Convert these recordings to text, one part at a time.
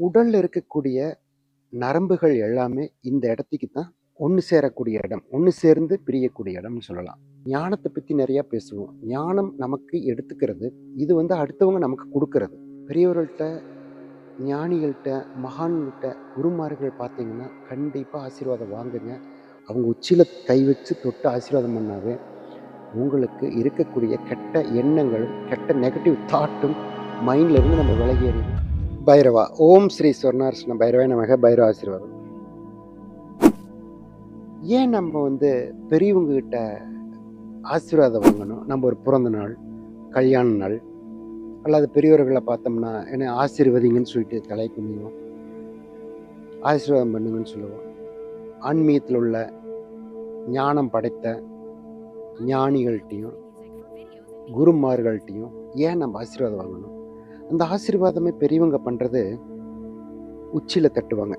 உடல்ல இருக்கக்கூடிய நரம்புகள் எல்லாமே இந்த இடத்துக்கு தான் ஒன்று சேரக்கூடிய இடம். ஒன்று சேர்ந்து பிரியக்கூடிய இடம்னு சொல்லலாம். ஞானத்தை பற்றி நிறையா பேசுவோம். ஞானம் நமக்கு எடுத்துக்கிறது, இது அடுத்தவங்க நமக்கு கொடுக்கறது. பெரியவர்கள்ட்ட, ஞானிகள்கிட்ட, மகான்கிட்ட, குருமார்கள் பார்த்தீங்கன்னா கண்டிப்பாக ஆசீர்வாதம் வாங்குங்க. அவங்க உச்சியில் கை வச்சு தொட்டு ஆசீர்வாதம் பண்ணாவே உங்களுக்கு இருக்கக்கூடிய கெட்ட எண்ணங்களும் கெட்ட நெகட்டிவ் தாட்டும் மைண்டில் இருந்து நம்ம விலகேறிடும். பைரவா ஓம் ஸ்ரீ சொர்ணார்ஷ்ண பைரவாய நமக. பைரவ ஆசீர்வாதம். ஏன் நம்ம பெரியவங்க கிட்ட ஆசீர்வாதம் வாங்கணும்? நம்ம ஒரு பிறந்த நாள், கல்யாண நாள் அல்லது பெரியவர்களை பார்த்தோம்னா என்ன ஆசீர்வதிங்கன்னு சொல்லிட்டு தலை குனிவோம், ஆசீர்வாதம் பண்ணுங்கன்னு சொல்லுவோம். ஆன்மீகத்தில் உள்ள ஞானம் படைத்த ஞானிகள்கிட்டையும் குருமார்கள்ட்டையும் ஏன் நம்ம ஆசீர்வாதம் வாங்கணும்? அந்த ஆசீர்வாதமே பெரியவங்க பண்ணுறது உச்சியில் தட்டுவாங்க,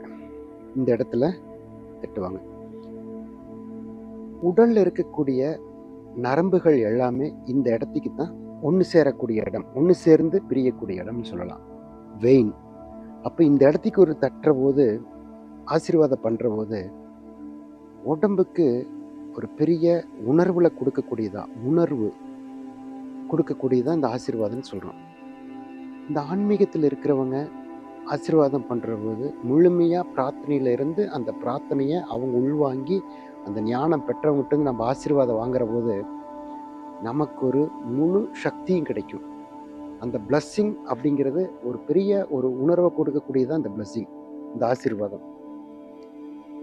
இந்த இடத்துல தட்டுவாங்க. உடல்ல இருக்கக்கூடிய நரம்புகள் எல்லாமே இந்த இடத்துக்கு தான் ஒன்று சேரக்கூடிய இடம், ஒன்று சேர்ந்து பிரியக்கூடிய இடம்னு சொல்லலாம். வெயின். அப்போ இந்த இடத்துக்கு ஒரு தட்டுற போது, ஆசீர்வாதம் பண்ணுற போது உடம்புக்கு ஒரு பெரிய உணர்வுல கொடுக்கக்கூடியதான், உணர்வு கொடுக்கக்கூடியதான் இந்த ஆசீர்வாதம்னு சொல்கிறோம். இந்த ஆன்மீகத்தில் இருக்கிறவங்க ஆசீர்வாதம் பண்ணுற போது முழுமையாக பிரார்த்தனையில இருந்து அந்த பிரார்த்தனையை அவங்க உள்வாங்கி அந்த ஞானம் பெற்றவங்ககிட்ட நம்ம ஆசீர்வாதம் வாங்குற போது நமக்கு ஒரு முழு சக்தியும் கிடைக்கும். அந்த பிளஸ்ஸிங் அப்படிங்கிறது ஒரு பெரிய ஒரு உணர்வை கொடுக்கக்கூடியதான் இந்த பிளஸ்ஸிங், இந்த ஆசீர்வாதம்.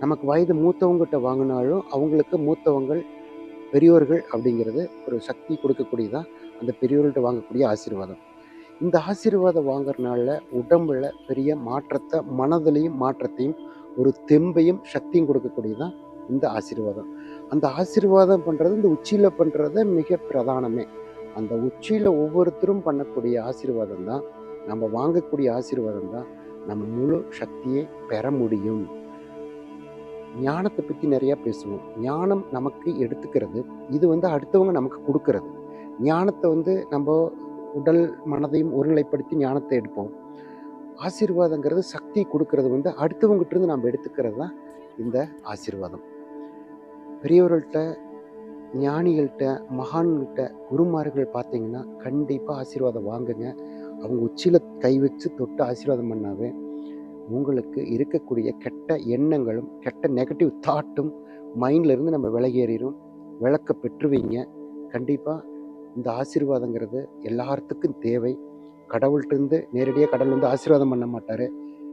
நமக்கு வயது மூத்தவங்ககிட்ட வாங்கினாலும் அவங்களுக்கு மூத்தவங்கள் பெரியோர்கள் அப்படிங்கிறது ஒரு சக்தி கொடுக்கக்கூடியதான் அந்த பெரியோர்கள்ட்ட வாங்கக்கூடிய ஆசீர்வாதம். இந்த ஆசீர்வாதம் வாங்குறதுனால உடம்புல பெரிய மாற்றத்தை, மனதிலையும் மாற்றத்தையும், ஒரு தெம்பையும் சக்தியும் கொடுக்கக்கூடியதான் இந்த ஆசீர்வாதம். அந்த ஆசீர்வாதம் பண்ணுறது இந்த உச்சியில் பண்ணுறது மிக பிரதானமே. அந்த உச்சியில் ஒவ்வொருத்தரும் பண்ணக்கூடிய ஆசீர்வாதம் தான், நம்ம வாங்கக்கூடிய ஆசீர்வாதம் தான் நம்ம முழு சக்தியை பெற முடியும். ஞானத்தை பற்றி நிறையா பேசுவோம். ஞானம் நமக்கு எடுத்துக்கிறது, இது அடுத்தவங்க நமக்கு கொடுக்கறது. ஞானத்தை நம்ம உடல் மனதையும் ஒருநிலைப்படுத்தி ஞானத்தை எடுப்போம். ஆசீர்வாதங்கிறது சக்தி கொடுக்கறது அடுத்தவங்ககிட்ட இருந்து நம்ம எடுத்துக்கிறது தான் இந்த ஆசீர்வாதம். பெரியவர்கள்ட்ட, ஞானிகள்கிட்ட, மகான்கிட்ட, குருமார்கள் பார்த்தீங்கன்னா கண்டிப்பாக ஆசீர்வாதம் வாங்குங்க. அவங்க உச்சியில் கை வச்சு தொட்டு ஆசீர்வாதம் பண்ணாவே உங்களுக்கு இருக்கக்கூடிய கெட்ட எண்ணங்களும் கெட்ட நெகட்டிவ் தாட்டும் மைண்டில் இருந்து நம்ம விலகேறிடும், விளக்க பெற்றுவீங்க. கண்டிப்பாக இந்த ஆசீர்வாதங்கிறது எல்லாத்துக்கும் தேவை. கடவுள்கிட்டருந்து நேரடியாக கடவுள் ஆசீர்வாதம் பண்ண மாட்டார்.